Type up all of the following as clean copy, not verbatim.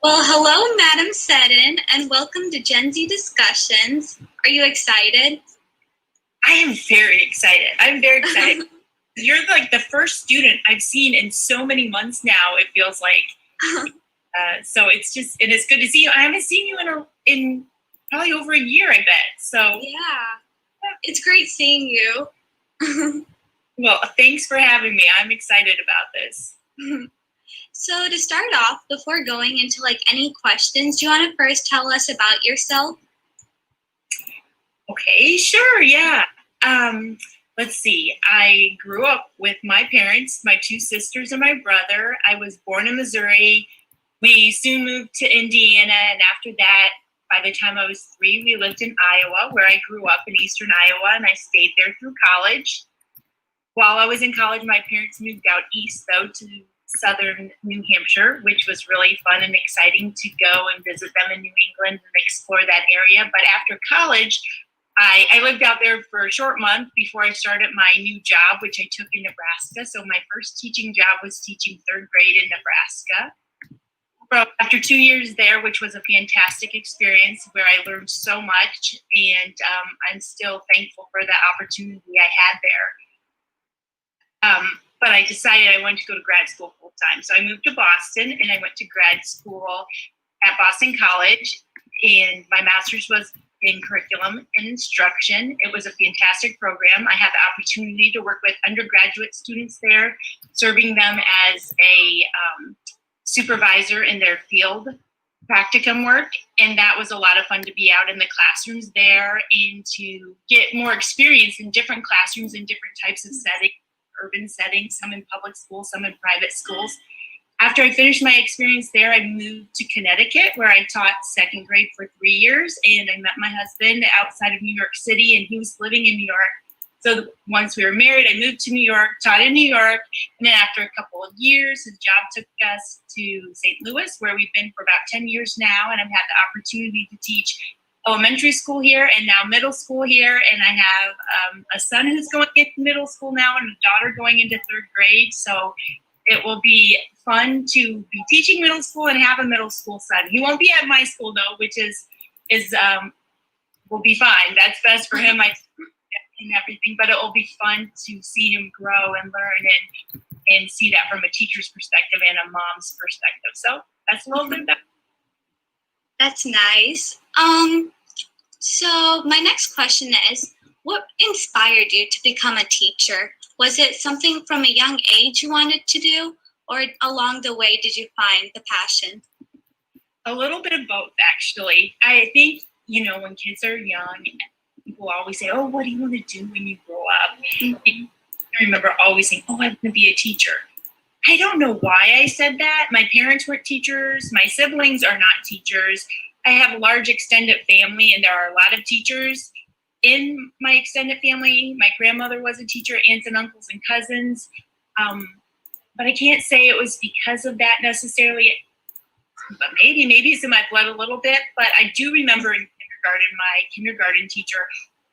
Well, hello, Madam Seddon, and welcome to Gen Z Discussions. Are you excited? I am very excited. I'm very excited. You're like the first student I've seen in so many months now, it feels like. So and it's good to see you. I haven't seen you in probably over a year, I bet. So Yeah, it's great seeing you. Well, thanks for having me. I'm excited about this. So to start off, before going into any questions, do you want to first tell us about yourself? Okay, sure, yeah. Let's see. I grew up with my parents, my two sisters, and my brother. I was born in Missouri. We soon moved to Indiana, and after that, by the time I was 3, we lived in Iowa, where I grew up in eastern Iowa, and I stayed there through college. While I was in college, my parents moved out east, though, to southern New Hampshire, which was really fun and exciting to go and visit them in New England and explore that area. But after college, I lived out there for a short month before I started my new job, which I took in Nebraska. So my first teaching job was teaching 3rd grade in Nebraska. After 2 years there, which was a fantastic experience where I learned so much, and I'm still thankful for the opportunity I had there. But I decided I wanted to go to grad school full time. So I moved to Boston and I went to grad school at Boston College, and my master's was in curriculum and instruction. It was a fantastic program. I had the opportunity to work with undergraduate students there, serving them as a supervisor in their field practicum work. And that was a lot of fun to be out in the classrooms there and to get more experience in different classrooms in different types of settings, urban settings, some in public schools, some in private schools. After I finished my experience there, I moved to Connecticut, where I taught 2nd grade for 3 years, and I met my husband outside of New York City, and he was living in New York. So once we were married, I moved to New York, taught in New York, and then after a couple of years, his job took us to St. Louis, where we've been for about 10 years now, and I've had the opportunity to teach elementary school here and now middle school here, and I have a son who's going into middle school now and a daughter going into 3rd grade. So it will be fun to be teaching middle school and have a middle school son. He won't be at my school though, which is will be fine. That's best for him, and everything. But it will be fun to see him grow and learn and see that from a teacher's perspective and a mom's perspective. So that's a little bit about. That's nice. So my next question is, what inspired you to become a teacher? Was it something from a young age you wanted to do, or along the way did you find the passion? A little bit of both, actually. I think, when kids are young, people always say, oh, what do you want to do when you grow up? And I remember always saying, oh, I want to be a teacher. I don't know why I said that. My parents weren't teachers. My siblings are not teachers. I have a large extended family, and there are a lot of teachers in my extended family. My grandmother was a teacher, aunts and uncles and cousins. But I can't say it was because of that necessarily. But maybe it's in my blood a little bit. But I do remember in kindergarten, my kindergarten teacher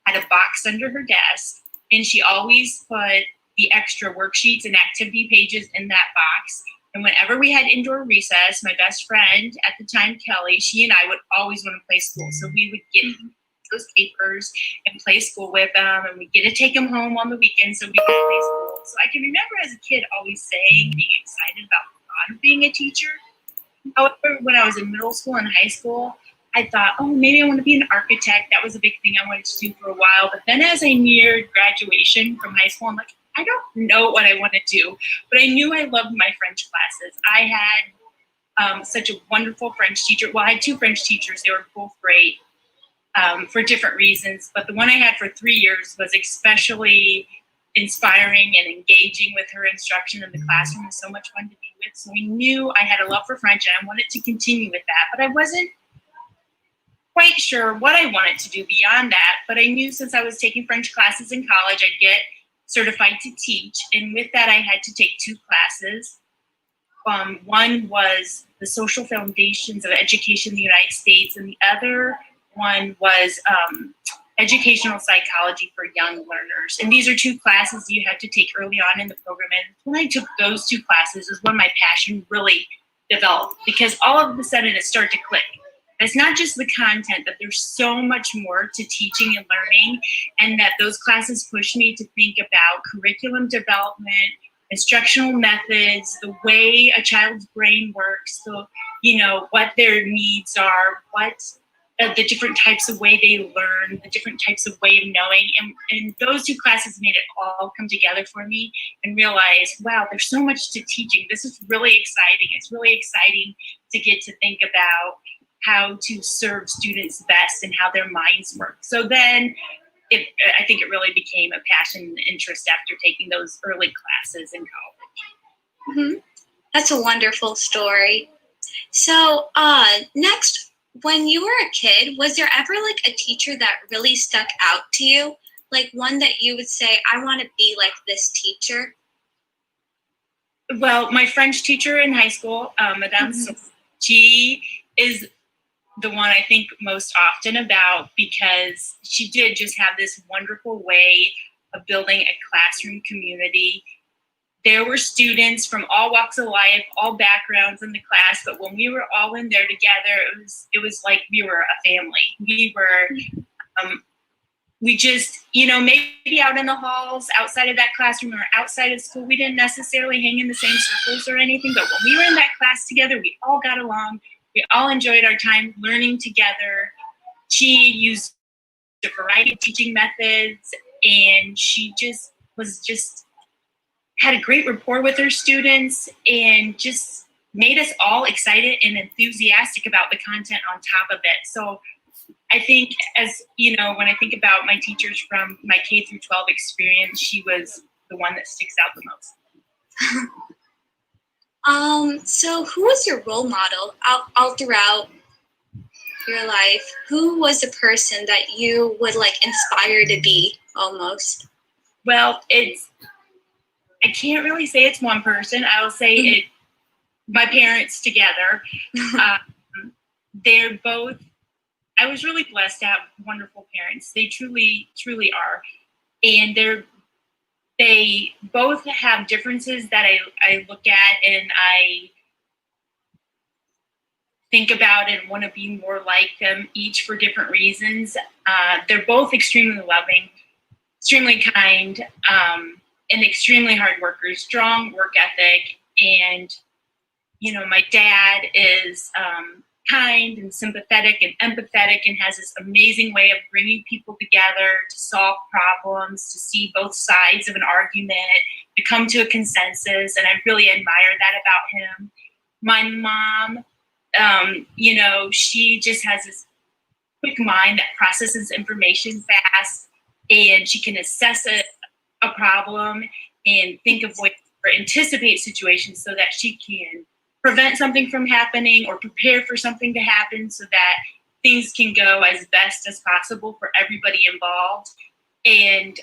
had a box under her desk, and she always put the extra worksheets and activity pages in that box. And whenever we had indoor recess, my best friend at the time, Kelly, she and I would always want to play school. So we would get those papers and play school with them, and we get to take them home on the weekends so we could play school. So I can remember as a kid always saying, being excited about the thought of being a teacher. However, when I was in middle school and high school, I thought, oh, maybe I want to be an architect. That was a big thing I wanted to do for a while. But then as I neared graduation from high school, I'm like, I don't know what I want to do. But I knew I loved my French classes. I had such a wonderful French teacher. Well, I had 2 French teachers. They were both great for different reasons. But the one I had for 3 years was especially inspiring and engaging with her instruction in the classroom. It was so much fun to be with. So I knew I had a love for French, and I wanted to continue with that. But I wasn't quite sure what I wanted to do beyond that. But I knew since I was taking French classes in college, I'd get certified to teach. And with that, I had to take 2 classes. One was the Social Foundations of Education in the United States, and the other one was Educational Psychology for Young Learners. And these are 2 classes you have to take early on in the program. And when I took those 2 classes is when my passion really developed, because all of a sudden it started to click. It's not just the content, but there's so much more to teaching and learning, and that those classes pushed me to think about curriculum development, instructional methods, the way a child's brain works, so what their needs are, what the different types of way they learn, the different types of way of knowing. And those two classes made it all come together for me and realize, wow, there's so much to teaching. This is really exciting. It's really exciting to get to think about how to serve students best and how their minds work. So then I think it really became a passion and interest after taking those early classes in college. Mm-hmm. That's a wonderful story. So next, when you were a kid, was there ever like a teacher that really stuck out to you? Like one that you would say, I want to be like this teacher? Well, my French teacher in high school, Madame, she is the one I think most often about, because she did just have this wonderful way of building a classroom community. There were students from all walks of life, all backgrounds in the class, but when we were all in there together, it was like we were a family. We were, we just, maybe out in the halls, outside of that classroom or outside of school, we didn't necessarily hang in the same circles or anything, but when we were in that class together, we all got along. We all enjoyed our time learning together. She used a variety of teaching methods, and she had a great rapport with her students and just made us all excited and enthusiastic about the content on top of it. So I think, as when I think about my teachers from my K through 12 experience, she was the one that sticks out the most. So who was your role model all throughout your life? Who was a person that you would like inspire to be almost? Well, I can't really say it's one person. I will say my parents together. They're both, I was really blessed to have wonderful parents. They truly, truly are. And they both have differences that I look at and I think about and want to be more like them, each for different reasons. They're both extremely loving, extremely kind, and extremely hard workers, strong work ethic. And, my dad is kind and sympathetic and empathetic and has this amazing way of bringing people together to solve problems, to see both sides of an argument, to come to a consensus. And I really admire that about him. My mom, she just has this quick mind that processes information fast, and she can assess a problem and think of ways or anticipate situations so that she can prevent something from happening or prepare for something to happen so that things can go as best as possible for everybody involved. And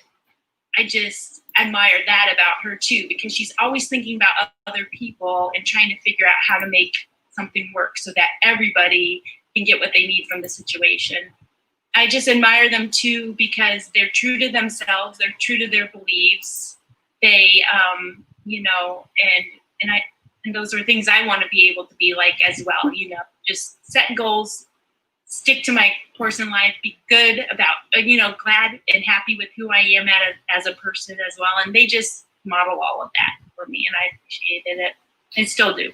I just admire that about her too, because she's always thinking about other people and trying to figure out how to make something work so that everybody can get what they need from the situation. I just admire them too because they're true to themselves, they're true to their beliefs. They, and those are things I want to be able to be like as well. Just set goals, stick to my course in life, be good about, glad and happy with who I am as a person as well. And they just model all of that for me, and I appreciated it and still do.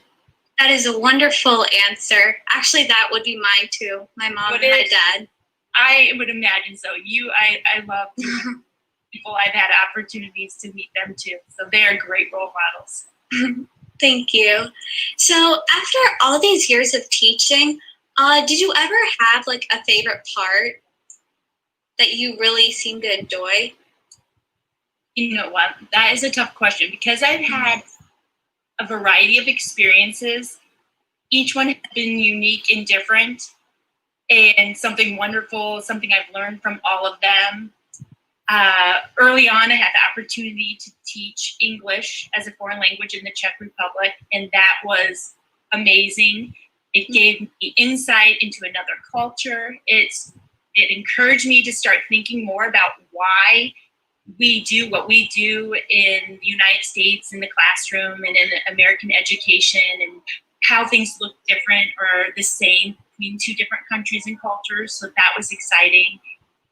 That is a wonderful answer. Actually, that would be mine too. My mom and my dad. I would imagine so. I love people. I've had opportunities to meet them too. So they are great role models. Thank you. So after all these years of teaching, did you ever have like a favorite part that you really seem to enjoy? You know what? That is a tough question because I've had a variety of experiences. Each one has been unique and different, and something wonderful, something I've learned from all of them. Early on, I had the opportunity to teach English as a foreign language in the Czech Republic, and that was amazing. It gave me insight into another culture. It encouraged me to start thinking more about why we do what we do in the United States, in the classroom, and in American education, and how things look different or the same between two different countries and cultures. So that was exciting.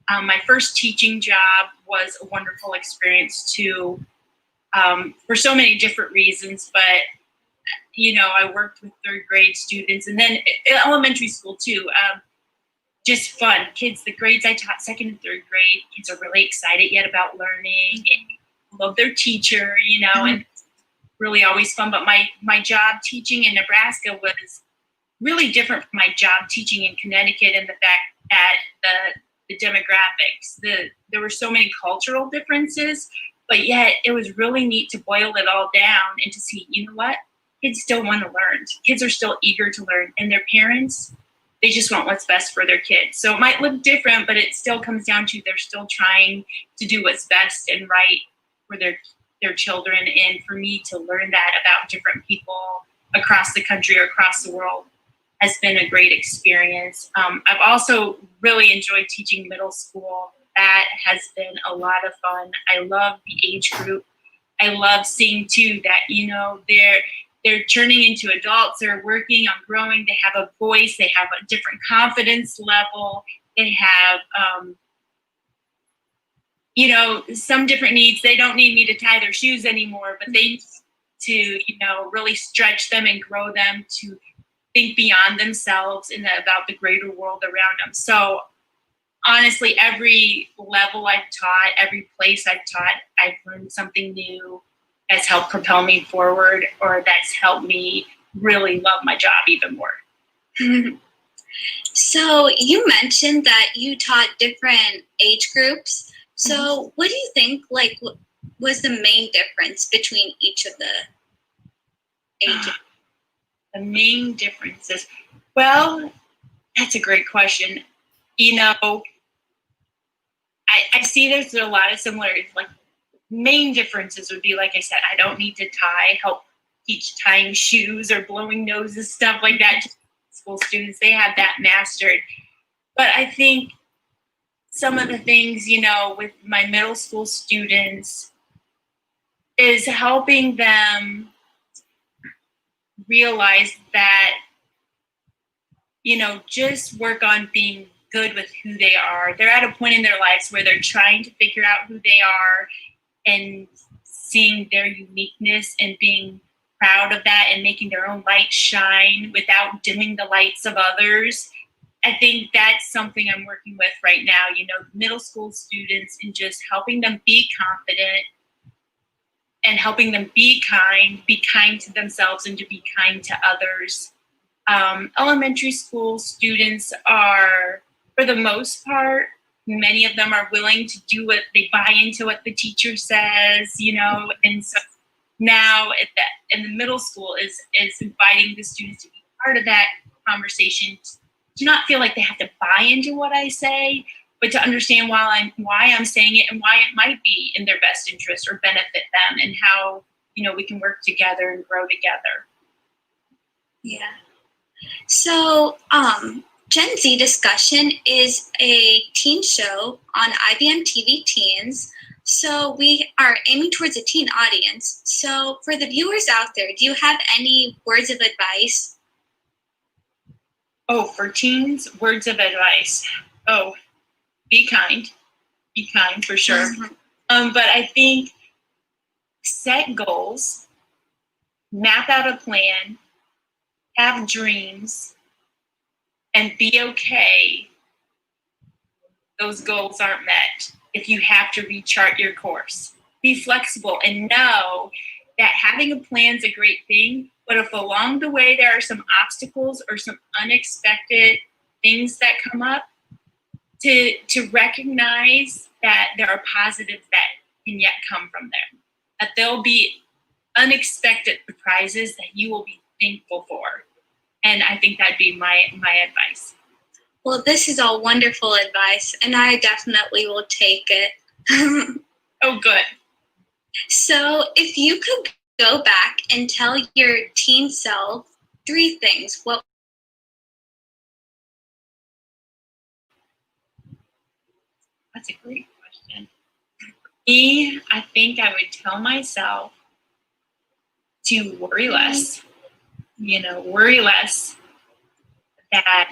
My first teaching job was a wonderful experience too, for so many different reasons. But I worked with third grade students, and then in elementary school too. Just fun. Kids, the grades I taught, second and third grade, kids are really excited yet about learning, and love their teacher, and really always fun. But my job teaching in Nebraska was really different from my job teaching in Connecticut, and the fact that the demographics, there were so many cultural differences, but yet it was really neat to boil it all down and to see, what? Kids still want to learn. Kids are still eager to learn, and their parents, they just want what's best for their kids. So it might look different, but it still comes down to they're still trying to do what's best and right for their children. And for me to learn that about different people across the country or across the world has been a great experience. I've also really enjoyed teaching middle school. That has been a lot of fun. I love the age group. I love seeing too that, they're turning into adults, they're working on growing, they have a voice, they have a different confidence level, they have, some different needs. They don't need me to tie their shoes anymore, but they need to, really stretch them and grow them to think beyond themselves and about the greater world around them. So honestly, every level I've taught, every place I've taught, I've learned something new that's helped propel me forward, or that's helped me really love my job even more. So you mentioned that you taught different age groups. So what do you think was the main difference between each of the ages? The main differences. Well, that's a great question. I see there's a lot of similarities. Like, main differences would be, like I said, I don't need to help teach tying shoes or blowing noses, stuff like that. School students, they have that mastered. But I think some of the things, with my middle school students is helping them realize that, just work on being good with who they are. They're at a point in their lives where they're trying to figure out who they are and seeing their uniqueness and being proud of that and making their own light shine without dimming the lights of others. I think that's something I'm working with right now, middle school students, and just helping them be confident and helping them be kind to themselves and to be kind to others. Elementary school students are, for the most part, many of them are willing to do what they buy into what the teacher says, and so now in the middle school is inviting the students to be part of that conversation, to not feel like they have to buy into what I say, but to understand why I'm saying it and why it might be in their best interest or benefit them, and how, we can work together and grow together. Yeah. So, Gen Z Discussion is a teen show on IBMTV Teens. So we are aiming towards a teen audience. So for the viewers out there, do you have any words of advice? Oh, for teens, words of advice. Oh, be kind. Be kind, for sure. But I think set goals, map out a plan, have dreams, and be okay those goals aren't met if you have to rechart your course. Be flexible and know that having a plan is a great thing, but if along the way there are some obstacles or some unexpected things that come up, to recognize that there are positives that can yet come from there, that there'll be unexpected surprises that you will be thankful for. And I think that'd be my advice. Well, this is all wonderful advice, and I definitely will take it. Oh, good. So if you could go back and tell your teen self 3 things, what? That's a great question. Me, I think I would tell myself to worry less, worry less, that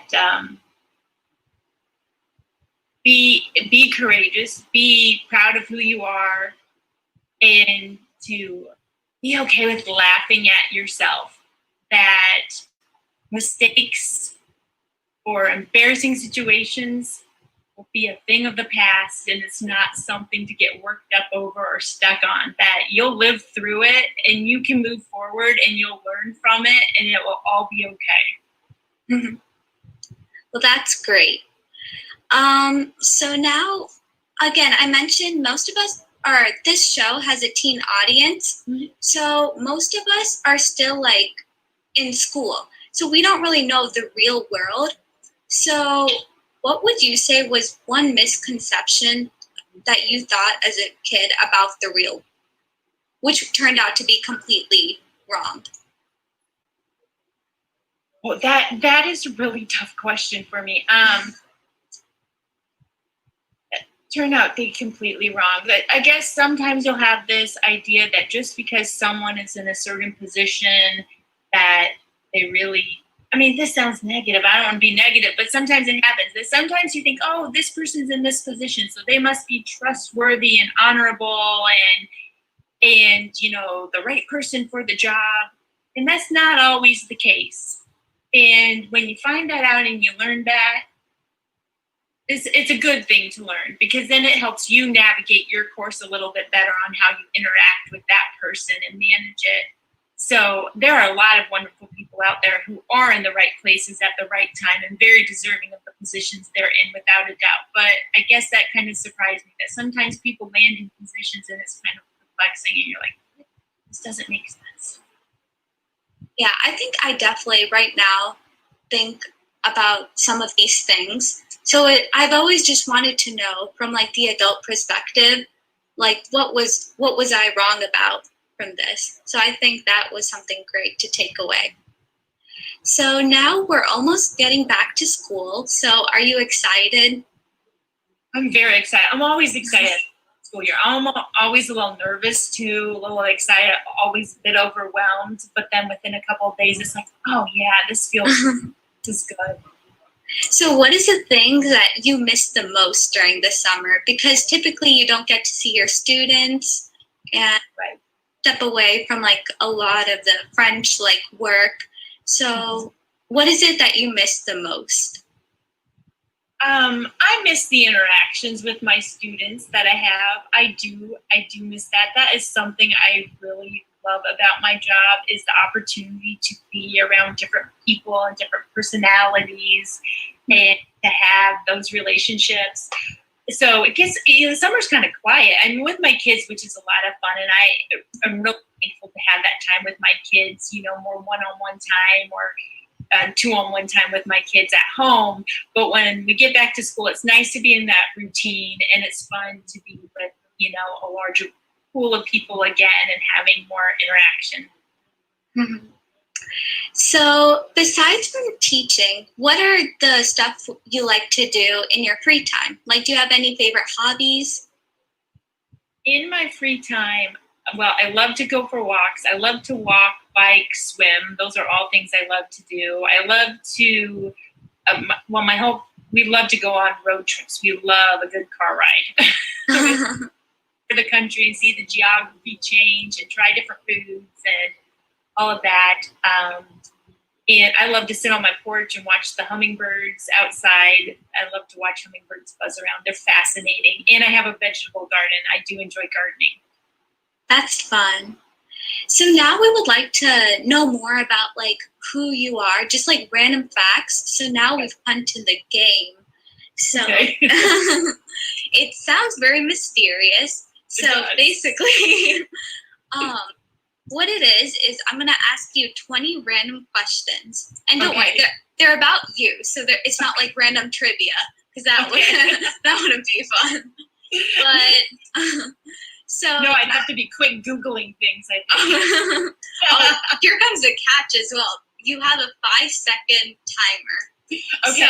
be courageous, be proud of who you are, and to be okay with laughing at yourself, that mistakes or embarrassing situations will be a thing of the past, and it's not something to get worked up over or stuck on, that you'll live through it and you can move forward and you'll learn from it and it will all be okay. Mm-hmm. Well, that's great. So now, again, I mentioned most of us this show has a teen audience. Mm-hmm. So most of us are still like in school. So we don't really know the real world. So what would you say was one misconception that you thought as a kid about the real, which turned out to be completely wrong? Well, that is a really tough question for me. Turned out to be completely wrong. But I guess sometimes you'll have this idea that just because someone is in a certain position that they really, this sounds negative. I don't want to be negative, but sometimes it happens. That sometimes you think, oh, this person's in this position, so they must be trustworthy and honorable and the right person for the job. And that's not always the case. And when you find that out and you learn that, it's a good thing to learn, because then it helps you navigate your course a little bit better on how you interact with that person and manage it. So there are a lot of wonderful people out there who are in the right places at the right time and very deserving of the positions they're in, without a doubt. But I guess that kind of surprised me, that sometimes people land in positions and it's kind of perplexing and you're like, this doesn't make sense. Yeah, I think I definitely right now think about some of these things. So I've always just wanted to know from like the adult perspective, like what was I wrong about from this? So I think that was something great to take away. So now we're almost getting back to school. So are you excited? I'm very excited. I'm always excited. School year. I'm always a little nervous too, a little excited, always a bit overwhelmed. But then within a couple of days, it's like, oh yeah, this feels this is good. So what is the thing that you miss the most during the summer? Because typically you don't get to see your students and step away from like a lot of the French like work. So what is it that you miss the most? I miss the interactions with my students that I have. I do miss that. That is something I really love about my job, is the opportunity to be around different people and different personalities and to have those relationships. So it gets, the summer's kind of quiet. With my kids, which is a lot of fun, and I'm really thankful to have that time with my kids, more one-on-one time or two-on-one time with my kids at home. But when we get back to school, it's nice to be in that routine, and it's fun to be with, a larger pool of people again and having more interaction. Mm-hmm. So besides from teaching, what are the stuff you like to do in your free time? Like, do you have any favorite hobbies? In my free time, well, I love to go for walks. I love to walk, bike, swim. Those are all things I love to do. I love to, we love to go on road trips. We love a good car ride. For the country and see the geography change and try different foods and all of that. And I love to sit on my porch and watch the hummingbirds outside. I love to watch hummingbirds buzz around. They're fascinating. And I have a vegetable garden. I do enjoy gardening. That's fun. So now we would like to know more about like who you are, just like random facts. So now we've come to the game. So it sounds very mysterious. So basically, what it is I'm going to ask you 20 random questions. And don't worry, they're about you. So it's not like random trivia, because that wouldn't be fun. But so no, I'd have to be quick Googling things, I think. Here comes the catch as well. You have a 5-second timer. Okay. So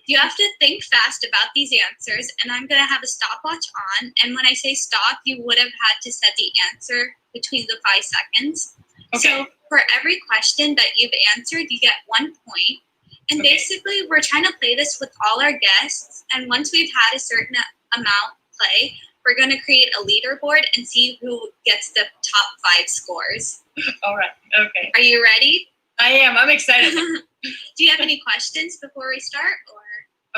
you have to think fast about these answers, and I'm going to have a stopwatch on. And when I say stop, you would have had to set the answer between the 5 seconds. Okay. So for every question that you've answered, you get 1 point. And Okay. basically, we're trying to play this with all our guests. And once we've had a certain amount play, we're going to create a leaderboard and see who gets the top 5 scores. All right. Okay. Are you ready? I am. I'm excited. Do you have any questions before we start? Or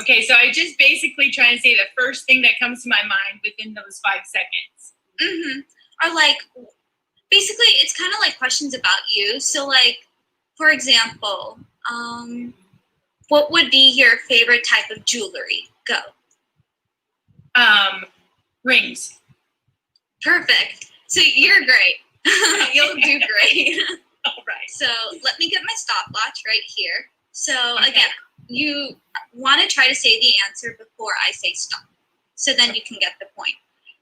Okay, so I just basically try and say the first thing that comes to my mind within those 5 seconds. Or like, basically, it's kind of like questions about you. So like, for example, what would be your favorite type of jewelry? Go. Rings. Perfect. So you're great. You'll do great. All right. So let me get my stopwatch right here. So Okay. again, you want to try to say the answer before I say stop. So then you can get the point.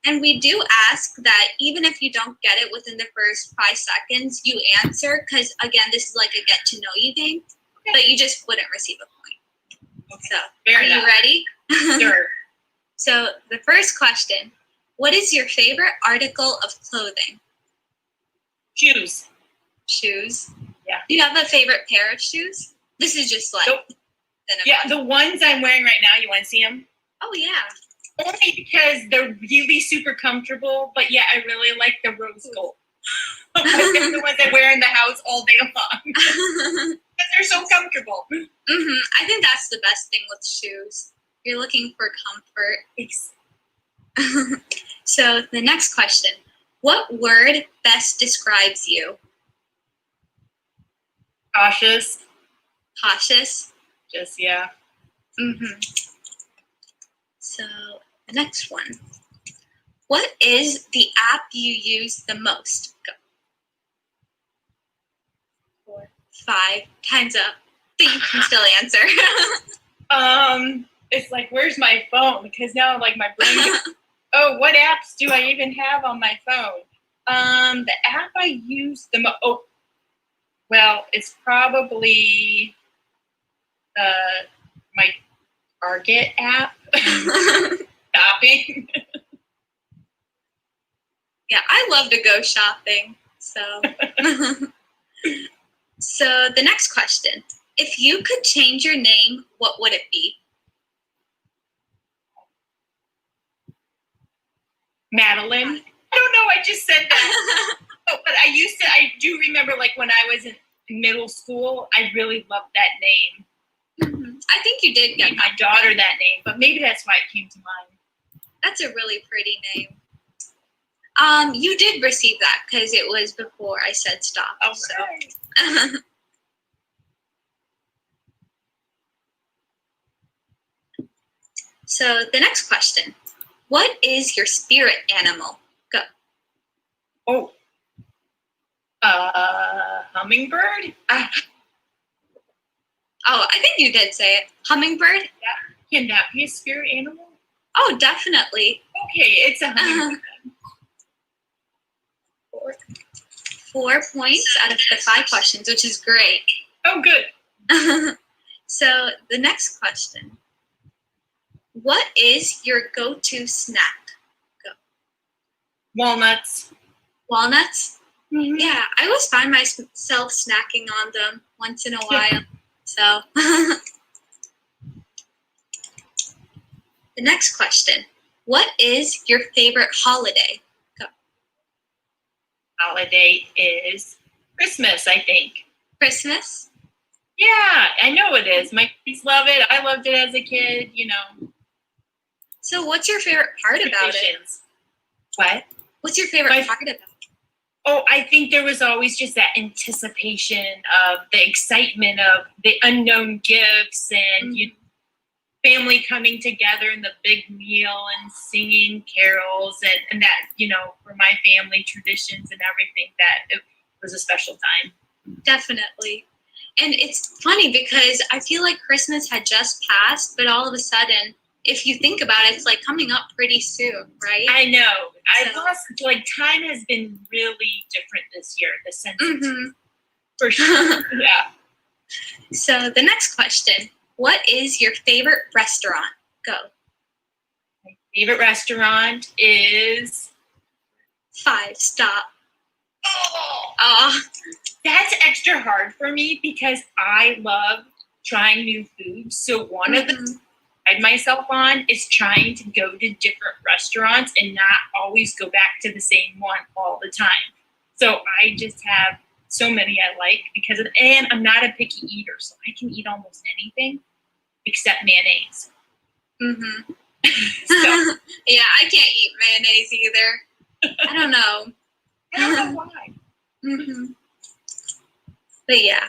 And we do ask that even if you don't get it within the first 5 seconds, you answer, because again, this is like a get to know you game, but you just wouldn't receive a point. Okay. So Fair are enough. you ready? Sure. So the first question, what is your favorite article of clothing? Shoes. Shoes. Yeah. Do you have a favorite pair of shoes? This is just like. Nope. Yeah, the ones I'm wearing right now, you want to see them? Oh, yeah. Only because they're really super comfortable, but yeah, I really like the rose gold. They're the ones I wear in the house all day long. Because they're so comfortable. I think that's the best thing with shoes. You're looking for comfort. Thanks. So the next question, what word best describes you? Cautious. Cautious. Just, yeah. So the next one, what is the app you use the most? Go. 4, 5, time's up. But you can still answer. It's like, where's my phone? Because now, like, my brain. Oh, what apps do I even have on my phone? The app I use the most. Oh, well, it's probably my Target app. Shopping. Yeah, I love to go shopping. So, so the next question, if you could change your name, what would it be? Madeline. I don't know. I just said that. Oh, but I do remember, like, when I was in middle school, I really loved that name. I think you did get my daughter that name, but maybe that's why it came to mind. That's a really pretty name. You did receive that because it was before I said stop. Oh, so. So the next question, what is your spirit animal? Go. Oh. Hummingbird? Oh, I think you did say it. Hummingbird? Yeah. Can that be a spirit animal? Oh, definitely. Okay, it's a hummingbird. 4 points out of the 5 questions, which is great. Oh, good. So the next question, what is your go-to snack? Go. Walnuts. Walnuts? Mm-hmm. Yeah, I always find myself snacking on them once in a while. So, the next question, what is your favorite holiday? Go. Holiday is Christmas, I think. Christmas? Yeah, I know it is. My kids love it. I loved it as a kid, you know. So what's your favorite part about it? What? What's your favorite part about it? Oh, I think there was always just that anticipation of the excitement of the unknown gifts and you know, family coming together and the big meal and singing carols and that, you know, for my family traditions and everything, that it was a special time. Definitely. And it's funny because I feel like Christmas had just passed, but all of a sudden, if you think about it, it's like coming up pretty soon, right? I know. I've lost, like, time has been really different this year, the sense for sure. Yeah. So the next question, what is your favorite restaurant? Go. My favorite restaurant is 5, stop. Oh, That's extra hard for me because I love trying new foods. So one of the things I pride myself on is trying to go to different restaurants and not always go back to the same one all the time. So I just have so many I like because of, and I'm not a picky eater, so I can eat almost anything except mayonnaise. Mm-hmm. So, Yeah, I can't eat mayonnaise either. I don't know. I don't know why. Mm-hmm. But yeah,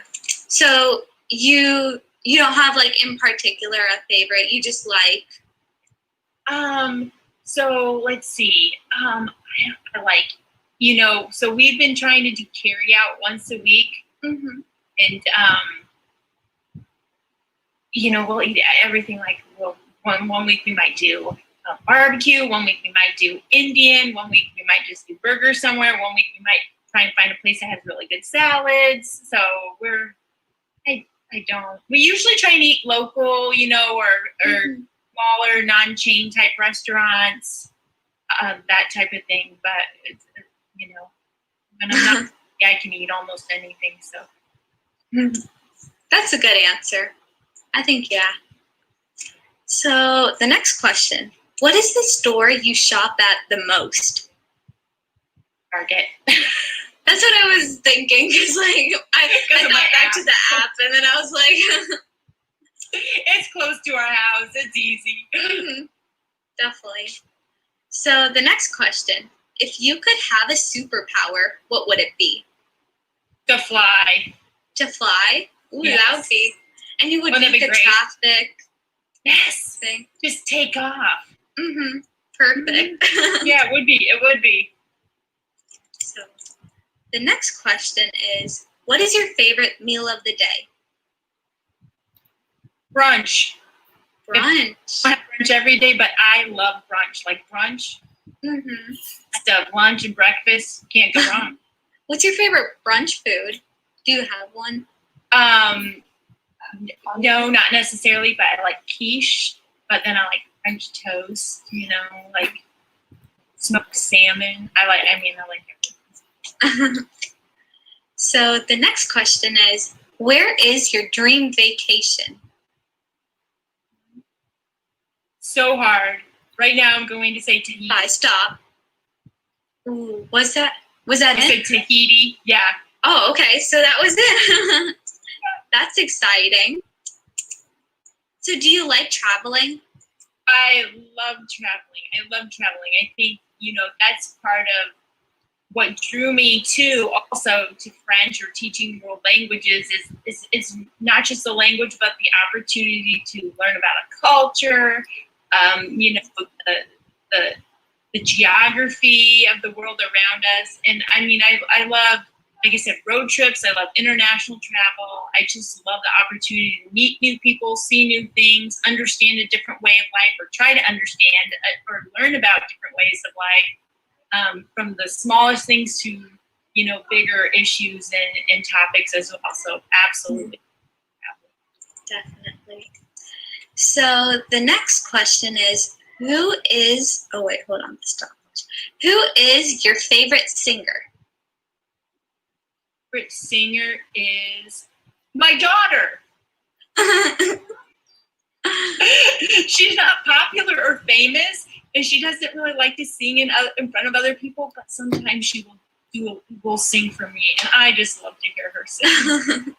so you don't have like in particular a favorite. You just like. So let's see. I like, so we've been trying to do carry out once a week, Mm-hmm. and we'll eat everything. Like, well, one week we might do barbecue. One week we might do Indian. One week we might just do burgers somewhere. One week we might try and find a place that has really good salads. So I don't. We usually try and eat local, or Mm-hmm. smaller, non-chain type restaurants, that type of thing. But it's, when I'm not, I can eat almost anything. So That's a good answer. I think yeah. So the next question: what is the store you shop at the most? Target. That's what I was thinking because I thought back to the app and then I was like, it's close to our house. It's easy. mm-hmm, definitely. So the next question: if you could have a superpower, what would it be? To fly. To fly? Ooh, Yes. that would be. And you would Wouldn't beat that the be great? traffic Yes. thing. Just take off. Mm-hmm. Perfect. Yeah, it would be. It would be. So the next question is: what is your favorite meal of the day? Brunch. Brunch. I have brunch every day, but I love brunch. Like brunch, Mm-hmm. stuff, lunch and breakfast, can't go wrong. What's your favorite brunch food? Do you have one? No, not necessarily, but I like quiche. But then I like French toast. Like smoked salmon. I like everything. So the next question is: where is your dream vacation? So hard. Right now, I'm going to say Tahiti. Bye. Stop. Ooh, was that I it? said Tahiti. Yeah. Oh, okay. So that was it. That's exciting. So do you like traveling? I love traveling. I think, that's part of what drew me to French or teaching world languages is not just the language, but the opportunity to learn about a culture, the geography of the world around us. And I love, like I said, road trips. I love international travel. I just love the opportunity to meet new people, see new things, understand a different way of life, or try to understand or learn about different ways of life, from the smallest things to, bigger issues and topics as well. So absolutely. Definitely. So the next question is: who is your favorite singer? Favorite singer is my daughter. She's not popular or famous, and she doesn't really like to sing in front of other people, but sometimes she will sing for me, and I just love to hear her sing.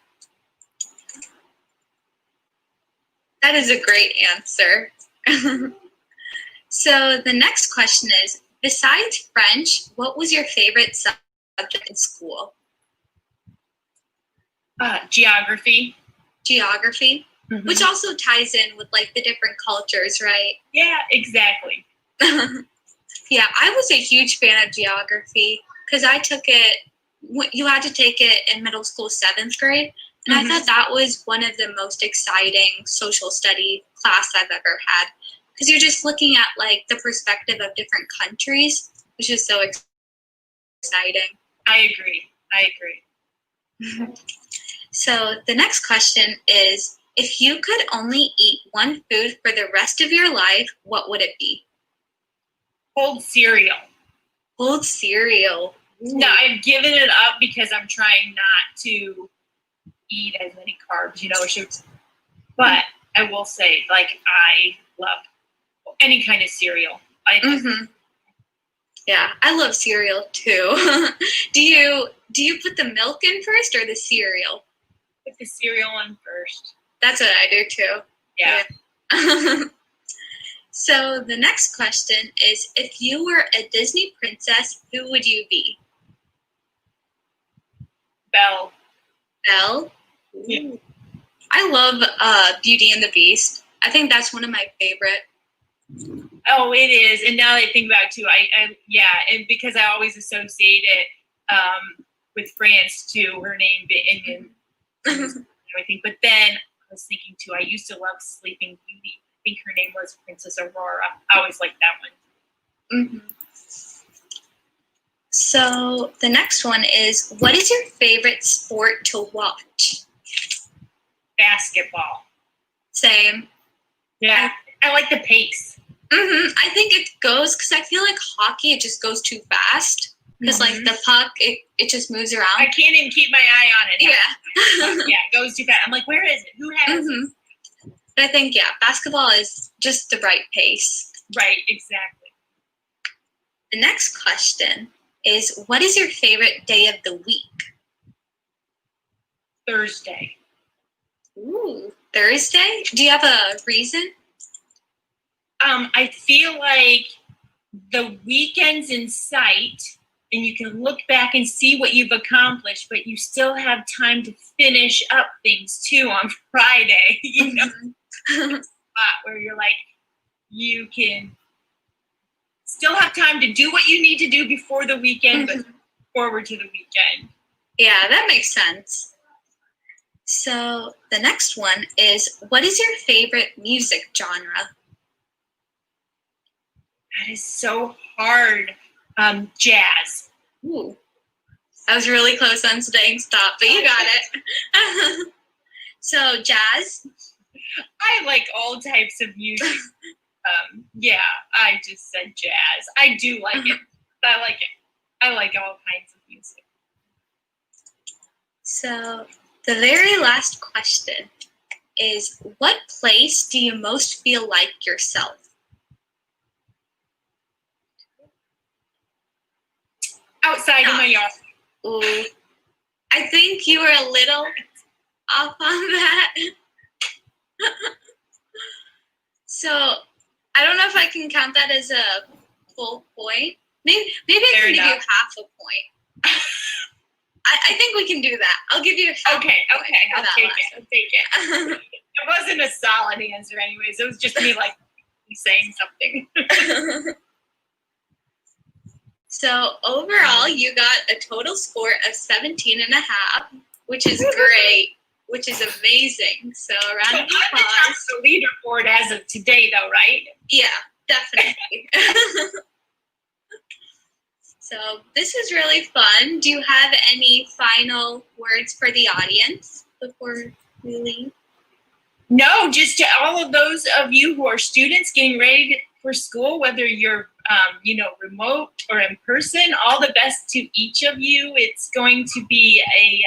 That is a great answer. So the next question is: besides French, what was your favorite subject in school? Geography. Geography, Mm-hmm. which also ties in with like the different cultures, right? Yeah, exactly. Yeah, I was a huge fan of geography because I took it. You had to take it in middle school, 7th grade, and Mm-hmm. I thought that was one of the most exciting social study class I've ever had because you're just looking at like the perspective of different countries, which is so exciting. I agree. So the next question is: if you could only eat one food for the rest of your life, what would it be? Cold cereal. Cold cereal. No, I've given it up because I'm trying not to eat as many carbs, but I will say, like, I love any kind of cereal. Yeah, I love cereal too. Do you put the milk in first or the cereal? Put the cereal in first. That's what I do too. Yeah. So the next question is, if you were a Disney princess, who would you be? Belle. Belle? Yeah. I love Beauty and the Beast. I think that's one of my favorite. Oh, it is. And now that I think about it too, and because I always associate it with France too, her name and everything. But then I was thinking too, I used to love Sleeping Beauty. I think her name was Princess Aurora. I always liked that one. Mm-hmm. So the next one is, what is your favorite sport to watch? Basketball. Same. Yeah, I like the pace. I think it goes, because I feel like hockey, it just goes too fast. Because like the puck, it just moves around. I can't even keep my eye on it. Yeah. Yeah, it goes too fast. I'm like, where is it? Who has it? But I think, basketball is just the right pace. Right, exactly. The next question is, what is your favorite day of the week? Thursday. Ooh, Thursday? Do you have a reason? I feel like the weekend's in sight and you can look back and see what you've accomplished, but you still have time to finish up things too on Friday, where you're like, you can still have time to do what you need to do before the weekend, but forward to the weekend. Yeah, that makes sense. So the next one is, what is your favorite music genre? That is so hard. Jazz. Ooh. I was really close on saying stop, but you got it. So jazz? I like all types of music. Yeah, I just said jazz. I do like it. I like it. I like all kinds of music. So the very last question is, what place do you most feel like yourself? Outside in my yard. Ooh. I think you were a little off on that. So I don't know if I can count that as a full point. Maybe I can give you half a point. I think we can do that. I'll give you half a point. Okay. I'll take it. It wasn't a solid answer anyways. It was just me like saying something. So overall, you got a total score of 17 and a half, which is great, which is amazing. So a round of applause. The leaderboard as of today, though, right? Yeah, definitely. So this was really fun. Do you have any final words for the audience before we leave? No, just to all of those of you who are students getting ready for school, whether you're remote or in person, all the best to each of you. It's going to be a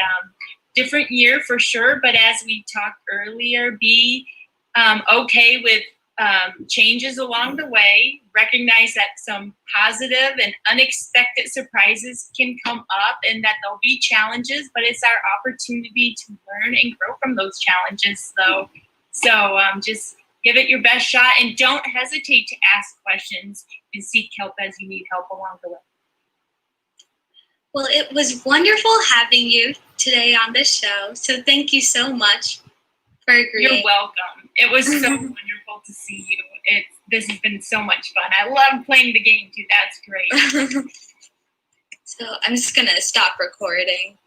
different year for sure, but as we talked earlier, be okay with changes along the way. Recognize that some positive and unexpected surprises can come up and that there'll be challenges, but it's our opportunity to learn and grow from those challenges, though. So just give it your best shot and don't hesitate to ask questions and seek help as you need help along the way. Well, it was wonderful having you today on this show. So thank you so much for agreeing. You're welcome. It was so wonderful to see you. This has been so much fun. I love playing the game too. That's great. So I'm just going to stop recording.